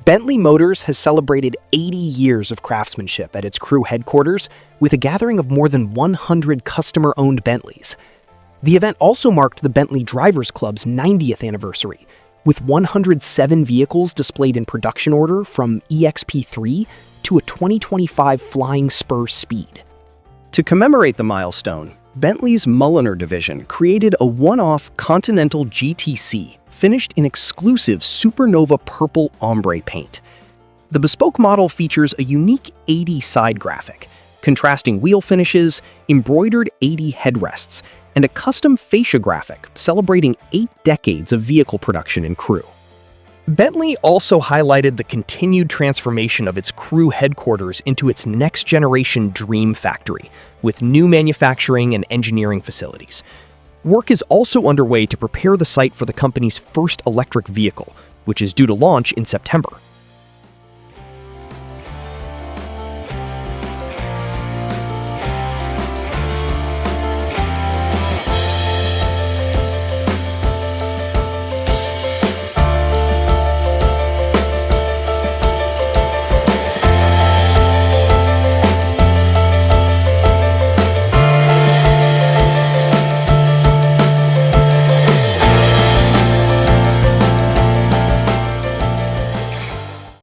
Bentley Motors has celebrated 80 years of craftsmanship at its Crewe headquarters with a gathering of more than 100 customer-owned Bentleys. The event also marked the Bentley Drivers Club's 90th anniversary, with 107 vehicles displayed in production order from EXP3 to a 2025 Flying Spur Speed. To commemorate the milestone, Bentley's Mulliner division created a one-off Continental GTC finished in exclusive Supernova Purple Ombre paint. The Bespoke model features a unique 80 side graphic, contrasting wheel finishes, embroidered 80 headrests, and a custom fascia graphic celebrating 8 decades of vehicle production in Crewe. Bentley also highlighted the continued transformation of its Crewe headquarters into its next-generation dream factory, with new manufacturing and engineering facilities. Work is also underway to prepare the site for the company's first electric vehicle, which is due to launch in September.